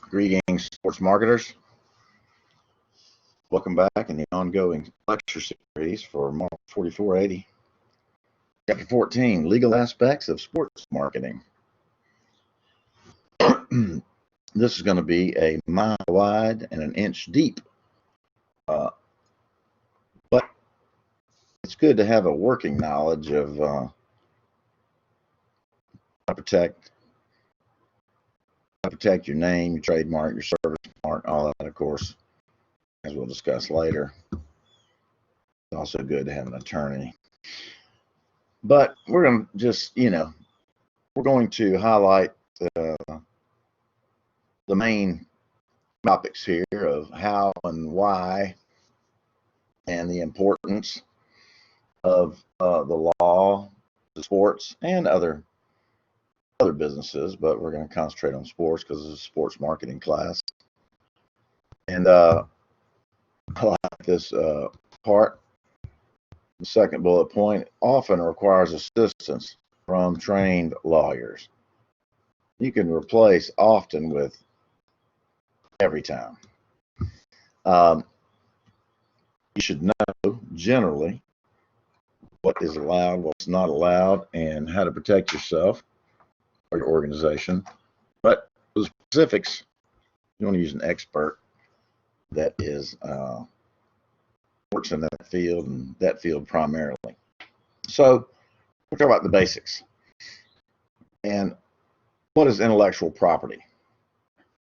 Greetings, sports marketers. Welcome back in the ongoing lecture series for Mark 4480. Chapter 14, Legal Aspects of Sports Marketing. This is going to be a mile wide and an inch deep. But it's good to have a working knowledge of how to protect your name, your trademark, your service mark, all that, of course, as we'll discuss later. It's also good to have an attorney. But we're going to just, we're going to highlight the main topics here of how and why and the importance of the law, the sports, and other businesses, but we're going to concentrate on sports because it's a sports marketing class. And I like this part. The second bullet point often requires assistance from trained lawyers. You can replace often with every time. You should know generally what is allowed, what's not allowed, and how to protect yourself or your organization. But the specifics, you want to use an expert that is works in that field and that field primarily. So we'll talk about the basics. And what is intellectual property?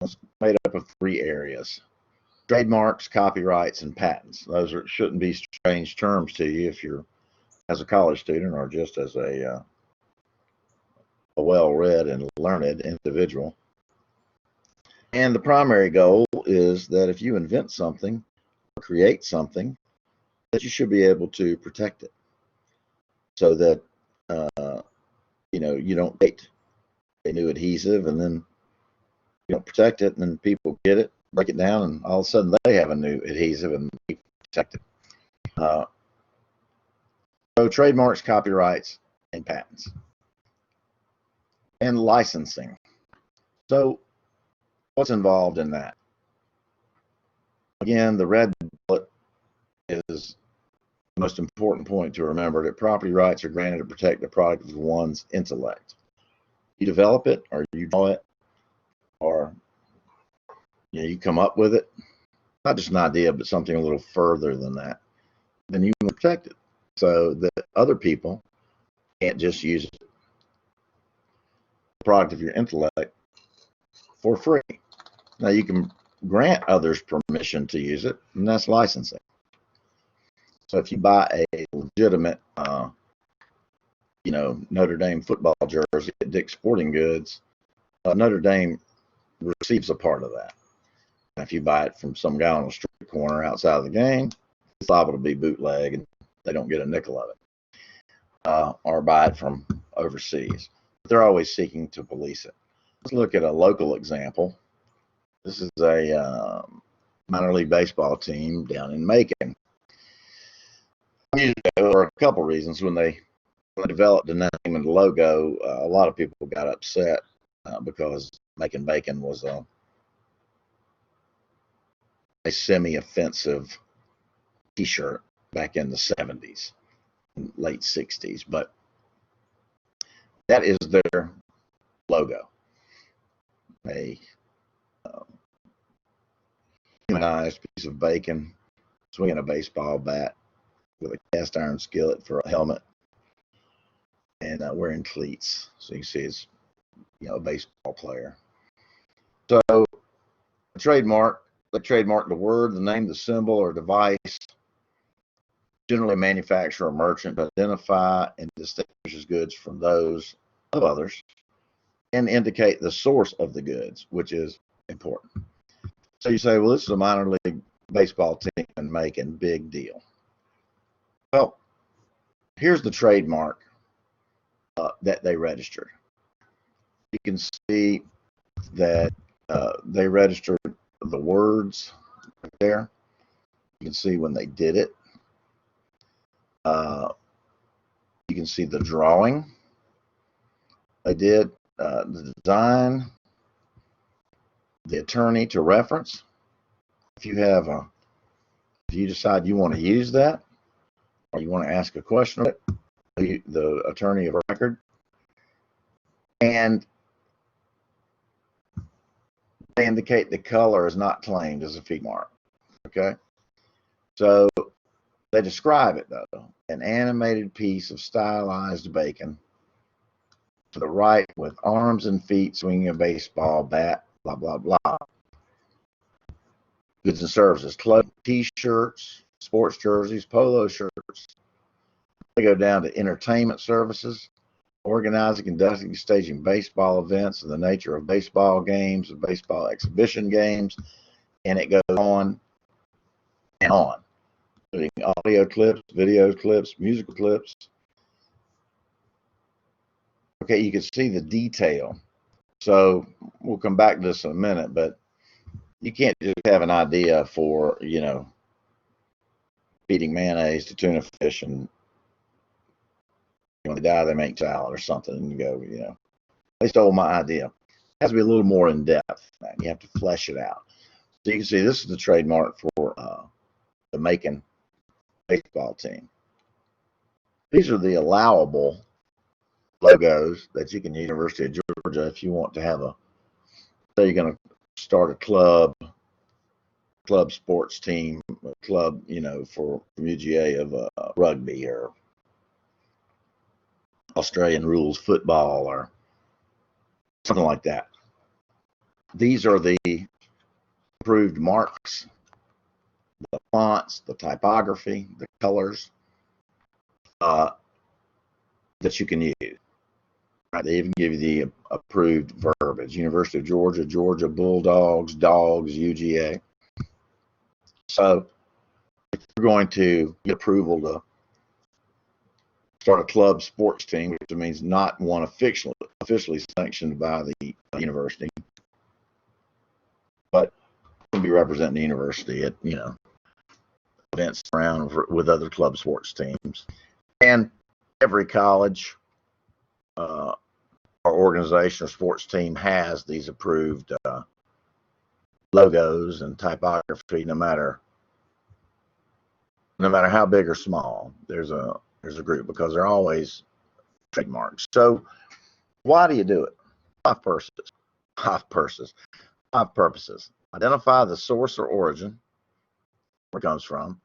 It's made up of three areas: trademarks, copyrights, and patents. Those shouldn't be strange terms to you if you're as a college student or just as a well-read and learned individual. And the primary goal is that if you invent something or create something, that you should be able to protect it, so that you don't create a new adhesive and then you don't protect it, and then people get it, break it down, and all of a sudden they have a new adhesive and you protect it. So trademarks, copyrights, and patents, and licensing. So what's involved in that? Again, the red bullet is the most important point to remember, that property rights are granted to protect the product of one's intellect. You develop it, or you draw it, or you come up with it, not just an idea, but something a little further than that, then you can protect it so that other people can't just use it, the product of your intellect, for free. Now you can grant others permission to use it, and that's licensing. So if you buy a legitimate, Notre Dame football jersey at Dick's Sporting Goods, Notre Dame receives a part of that. And if you buy it from some guy on the street corner outside of the game, it's liable to be bootleg, and they don't get a nickel of it. Or buy it from overseas. But they're always seeking to police it. Let's look at a local example. This is a minor league baseball team down in Macon. Years ago, there were a couple reasons. When they developed the name and the logo, a lot of people got upset because Macon Bacon was a semi-offensive T-shirt back in the 70s, late 60s. But that is their logo. A humanized piece of bacon swinging a baseball bat with a cast iron skillet for a helmet, and wearing cleats. So you can see it's a baseball player. So a trademark, they trademark the word, the name, the symbol, or device, generally a manufacturer or merchant, to identify and distinguishes goods from those of others, and indicate the source of the goods, which is important. So you say, well, this is a minor league baseball team in Macon, big deal. Well, here's the trademark that they registered. You can see that they registered the words right there. You can see when they did it. You can see the drawing they did, the design, the attorney to reference if you have if you decide you want to use that or you want to ask a question of it, the attorney of record. And they indicate the color is not claimed as a fee mark. Okay, so they describe it though: an animated piece of stylized bacon to the right with arms and feet swinging a baseball bat, blah blah blah. Goods and services: clothing, t-shirts, sports jerseys, polo shirts. They go down to entertainment services, organizing, conducting, staging baseball events in the nature of baseball games and baseball exhibition games, and it goes on and on, including audio clips, video clips, musical clips. Okay, you can see the detail. So we'll come back to this in a minute, but you can't just have an idea for, you know, feeding mayonnaise to tuna fish and when they die, they make salad or something, and you go, you know, they stole my idea. It has to be a little more in depth. You have to flesh it out. So you can see this is the trademark for the Macon baseball team. These are the allowable logos that you can use at the University of Georgia if you want to have a, say you're going to start a club sports team, a club, you know, for UGA of rugby or Australian rules football or something like that. These are the approved marks, the fonts, the typography, the colors that you can use. Right? They even give you the approved verbiage: University of Georgia, Georgia Bulldogs, Dogs, UGA. So if you're going to get approval to start a club sports team, which means not one officially sanctioned by the university, but can be representing the university at, you know, events around with other club sports teams. And every college or organization or sports team has these approved logos and typography, no matter how big or small. There's a group, because they're always trademarks. So why do you do it? Five purposes. Identify the source or origin, where it comes from.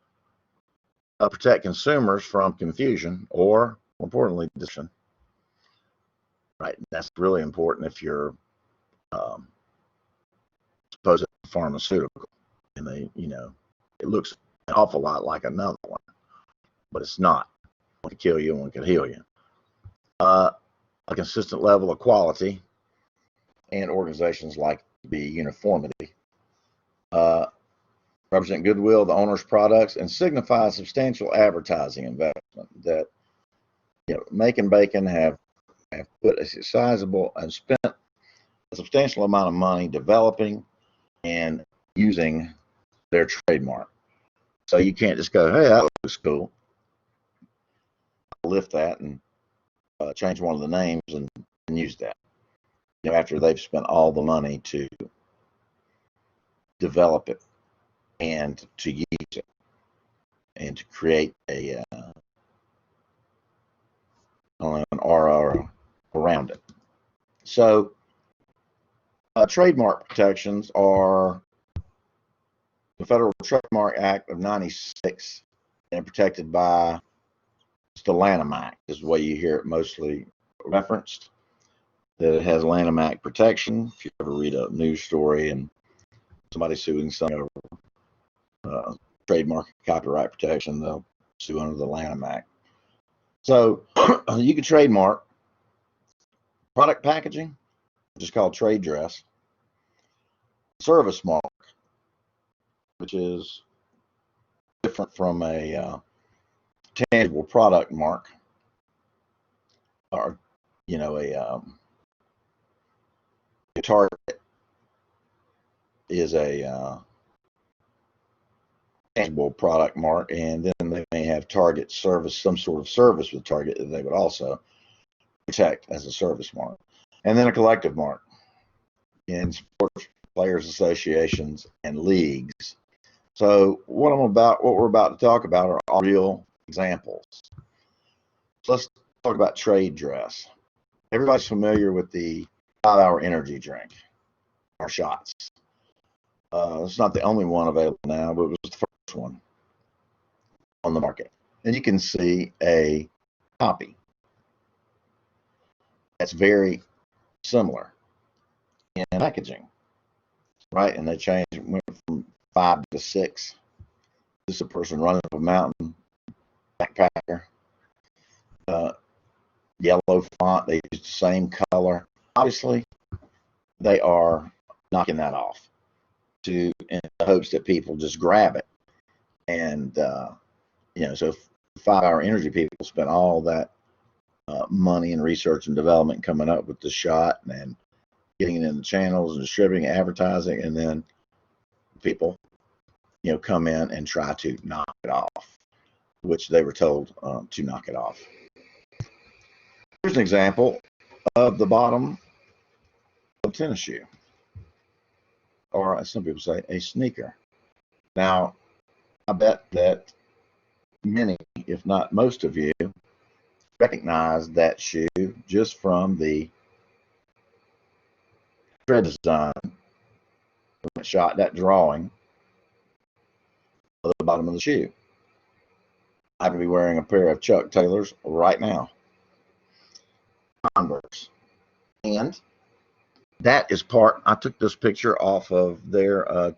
Protect consumers from confusion, or more importantly, deception. Right, that's really important if you're supposed to pharmaceutical, and they, you know, it looks an awful lot like another one, but it's not. One could kill you, one could heal you. A consistent level of quality, and organizations like to be uniformity. Represent goodwill of the owner's products, and signify substantial advertising investment that, you know, Macon Bacon have put a sizable and spent a substantial amount of money developing and using their trademark. So you can't just go, hey, that looks cool, I'll lift that and change one of the names and use that, you know, after they've spent all the money to develop it and to use it and to create a an aura around it. So trademark protections are the Federal Trademark Act of '96, and protected by the Lanham Act is the way you hear it mostly referenced, that it has Lanham Act protection. If you ever read a news story and somebody's suing someone over trademark copyright protection, they'll sue under the Lanham Act. So you can trademark product packaging, which is called trade dress, service mark, which is different from a tangible product mark, or, you know, a Target is a tangible product mark, and then they may have Target service, some sort of service with Target that they would also protect as a service mark. And then a collective mark. In sports players associations, and leagues. So what we're about to talk about are all real examples. So let's talk about trade dress. Everybody's familiar with the 5-hour energy drink or shots. It's not the only one available now, but it was the first one on the market. And you can see a copy that's very similar in packaging, right? And they went from 5 to 6. This is a person running up a mountain, backpacker. Yellow font, they use the same color. Obviously, they are knocking that off in the hopes that people just grab it. And, so 5-hour energy people spent all that money and research and development coming up with the shot and getting it in the channels and distributing, advertising, and then people, come in and try to knock it off, which they were told to knock it off. Here's an example of the bottom of a tennis shoe, or as some people say, a sneaker. Now, I bet that many, if not most of you, recognize that shoe just from the tread design shot, that drawing of the bottom of the shoe. I happen to be wearing a pair of Chuck Taylors right now, Converse, and that is I took this picture off of their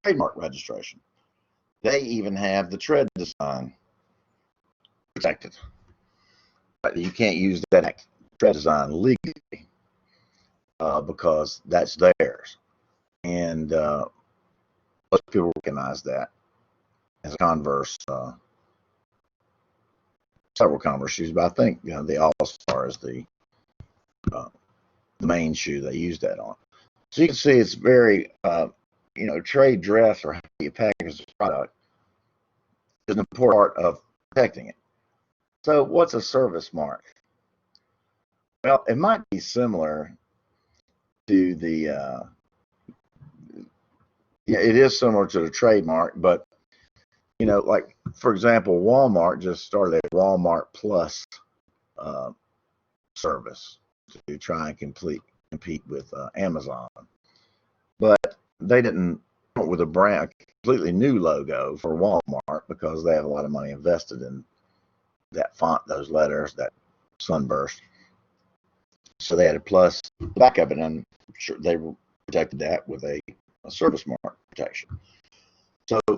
trademark registration. They even have the tread design protected. But you can't use that tread design legally because that's theirs. And most people recognize that as a Converse, several Converse shoes, but I think the All-Star is the main shoe they use that on. So you can see it's very, trade dress or how you package the product is an important part of protecting it. So what's a service mark? Well, it might be similar to the, it is similar to the trademark, but, like, for example, Walmart just started a Walmart Plus service to try and compete with Amazon. But they didn't come up with a completely new logo for Walmart because they have a lot of money invested in that font, those letters, that sunburst. So they had a plus back of it, and I'm sure they protected that with a service mark protection. So a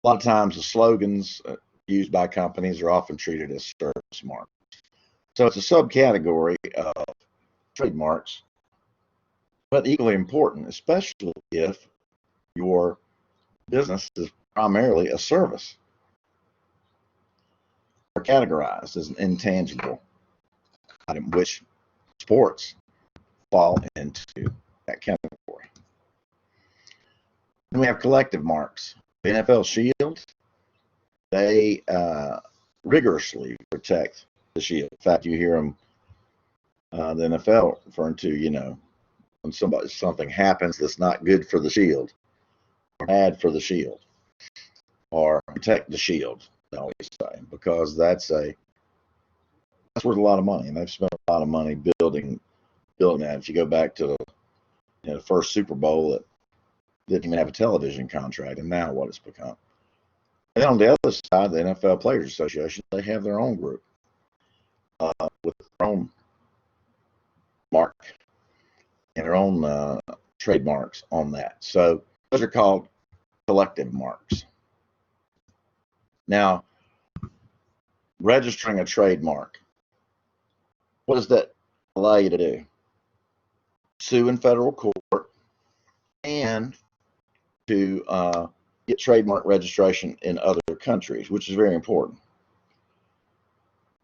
lot of times the slogans used by companies are often treated as service marks. So it's a subcategory of trademarks, but equally important, especially if your business is primarily a service, are categorized as an intangible item, which sports fall into that category. Then we have collective marks. The NFL Shield, they rigorously protect the shield. In fact, you hear them, the NFL referring to, when something happens that's not good for the shield, or bad for the shield, or protect the shield, they always say, because that's worth a lot of money, and they've spent a lot of money building that. If you go back to the first Super Bowl, that didn't even have a television contract, and now what it's become. And then on the other side, the NFL Players Association, they have their own group with their own mark and their own trademarks on that. So those are called collective marks. Now, registering a trademark, what does that allow you to do? Sue in federal court and to get trademark registration in other countries, which is very important.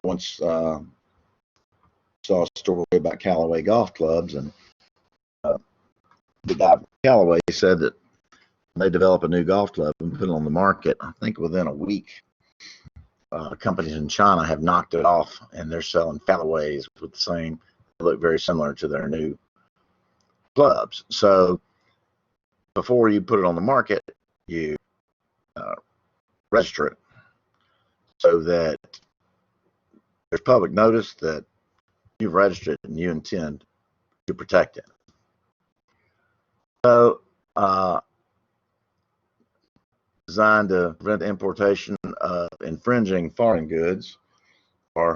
Once saw a story about Callaway golf clubs, and the guy from Callaway said that they develop a new golf club and put it on the market. I think within a week, companies in China have knocked it off, and they're selling Callaways with the same, they look very similar to their new clubs. So before you put it on the market, you register it so that there's public notice that you've registered it and you intend to protect it. So designed to prevent the importation of infringing foreign goods or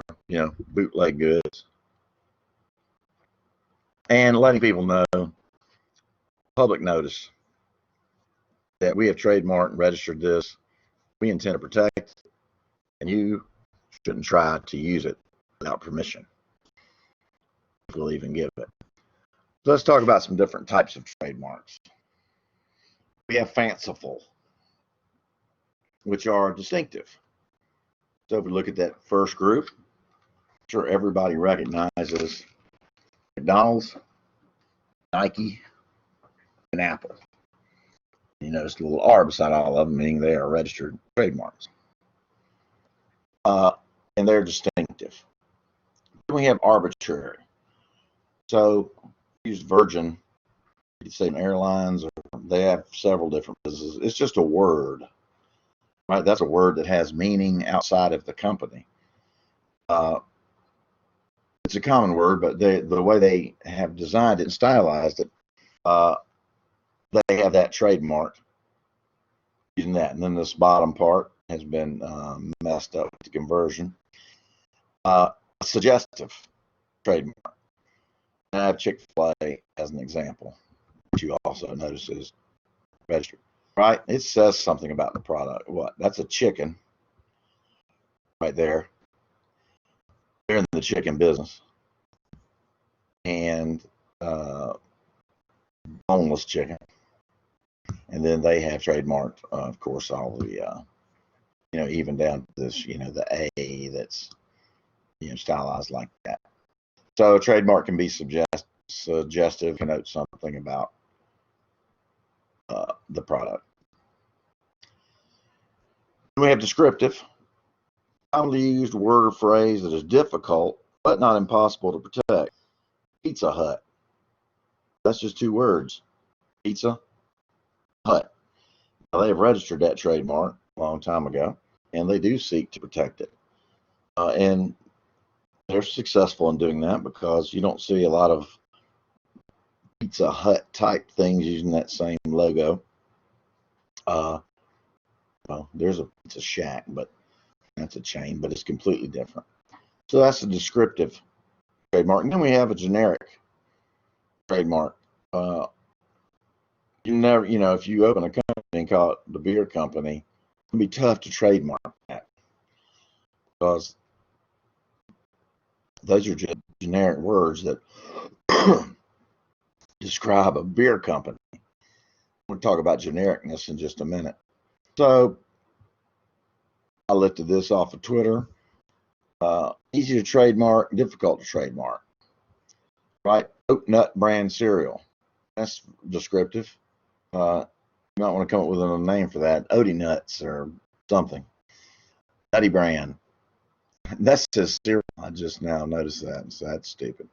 bootleg goods, and letting people know, public notice, that we have trademarked and registered this, we intend to protect it, and you shouldn't try to use it without permission, if we'll even give it. So let's talk about some different types of trademarks. We have fanciful, which are distinctive. So if we look at that first group, I'm sure everybody recognizes McDonald's, Nike, and Apple. You notice the little R beside all of them, meaning they are registered trademarks. And they're distinctive. Then we have arbitrary. So use Virgin, you could say airlines, or they have several different businesses. It's just a word, right? That's a word that has meaning outside of the company. It's a common word, but the way they have designed it and stylized it, they have that trademark using that. And then this bottom part has been messed up with the conversion. Suggestive trademark. And I have Chick-fil-A as an example, which you also notice is registered, right? It says something about the product. What? That's a chicken right there. They're in the chicken business. And boneless chicken. And then they have trademarked, of course, all the, even down to this, the A that's, stylized like that. So a trademark can be suggestive, connote something about the product. We have descriptive, commonly used word or phrase that is difficult but not impossible to protect. Pizza Hut. That's just two words. Pizza Hut. Now, they have registered that trademark a long time ago, and they do seek to protect it. And they're successful in doing that because you don't see a lot of Pizza Hut type things using that same logo. Well, there's a Pizza Shack, but that's a chain, but it's completely different. So that's a descriptive trademark. And then we have a generic trademark. You never, if you open a company and call it the beer company, it can be tough to trademark that because those are just generic words that describe a beer company. We'll talk about genericness in just a minute. So I lifted this off of Twitter. Easy to trademark, difficult to trademark. Right? Oat Nut brand cereal. That's descriptive. You might want to come up with a name for that. Oaty Nuts or something. Nutty brand. That's just cereal. I just now noticed that. So that's stupid.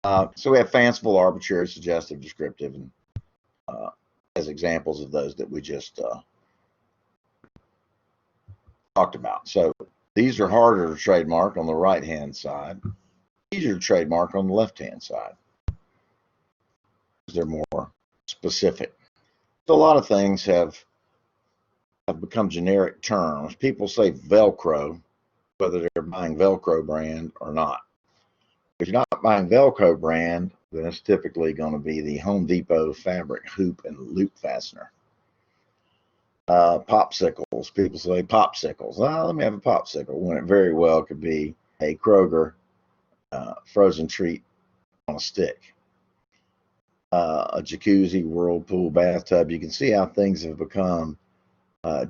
So we have fanciful, arbitrary, suggestive, descriptive, and as examples of those that we just talked about. So these are harder to trademark on the right-hand side, easier to trademark on the left-hand side. They're more specific. So a lot of things have become generic terms. People say Velcro, whether they're buying Velcro brand or not. If you're not buying Velcro brand, then it's typically going to be the Home Depot fabric hoop and loop fastener. Popsicles. People say popsicles. Well, let me have a popsicle, when it very well could be a Kroger frozen treat on a stick. A jacuzzi, whirlpool, bathtub. You can see how things have become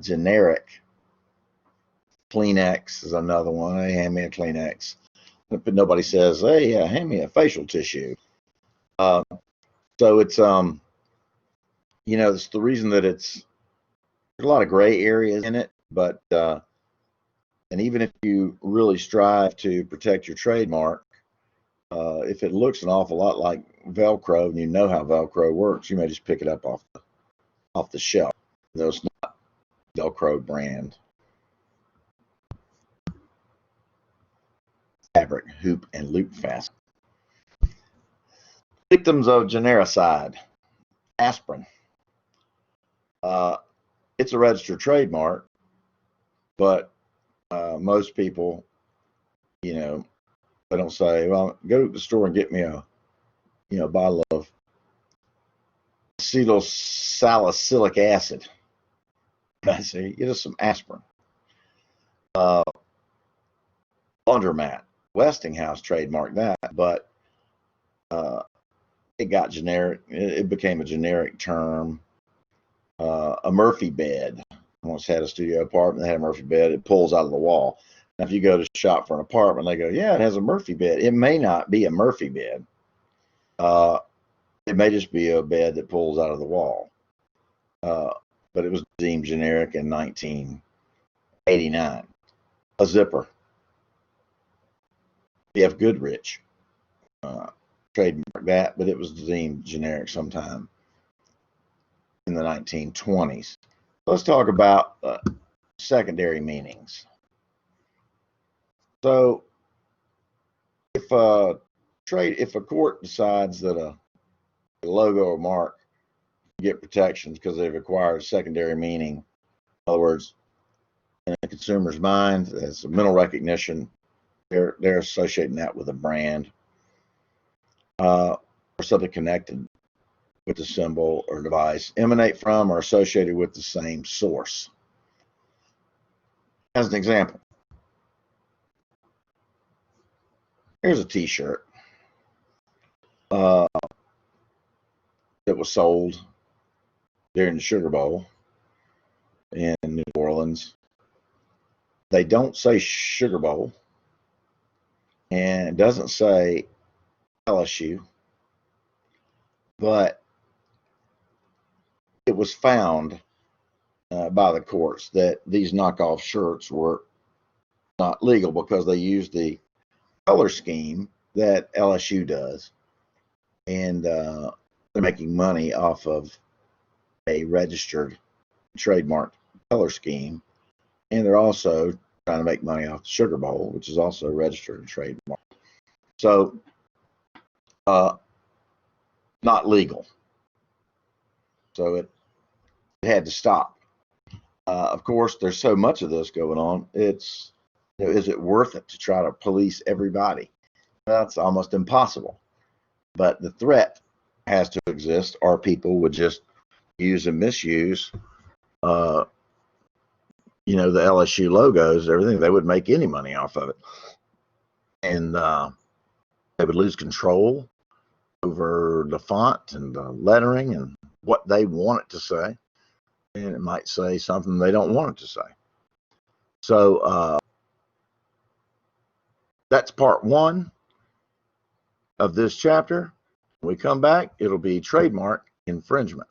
generic. Kleenex is another one. Hey, hand me a Kleenex. But nobody says, hey, hand me a facial tissue. So it's, it's the reason that there's a lot of gray areas in it, but, and even if you really strive to protect your trademark, If it looks an awful lot like Velcro and you know how Velcro works, you may just pick it up off the shelf. Though it's not Velcro brand. Fabric, hoop, and loop fasten. Victims of genericide. Aspirin. It's a registered trademark, but most people, you know, they don't say, well, go to the store and get me a, bottle of acetylsalicylic acid. I say, get us some aspirin. Laundromat. Westinghouse trademarked that, but it got generic. It became a generic term. A Murphy bed. I once had a studio apartment that had a Murphy bed. It pulls out of the wall. Now, if you go to shop for an apartment, they go, yeah, it has a Murphy bed. It may not be a Murphy bed. It may just be a bed that pulls out of the wall. But it was deemed generic in 1989. A zipper. B.F. Goodrich trademarked that, but it was deemed generic sometime in the 1920s. Let's talk about secondary meanings. So, if a court decides that a logo or mark get protections because they've acquired secondary meaning, in other words, in a consumer's mind, as a mental recognition, they're associating that with a brand or something connected with the symbol or device, emanate from or associated with the same source. As an example, here's a t-shirt that was sold during the Sugar Bowl in New Orleans. They don't say Sugar Bowl, and it doesn't say LSU, but it was found by the courts that these knockoff shirts were not legal because they used the color scheme that LSU does, and they're making money off of a registered trademark color scheme, and they're also trying to make money off the Sugar Bowl, which is also registered and trademark. So, not legal. So it had to stop. Of course, there's so much of this going on. Is it worth it to try to police everybody? That's almost impossible. But the threat has to exist, or people would just use and misuse, the LSU logos, everything. They would make any money off of it, and they would lose control over the font and the lettering and what they want it to say, and it might say something they don't want it to say. So that's part one of this chapter. When we come back, it'll be trademark infringement.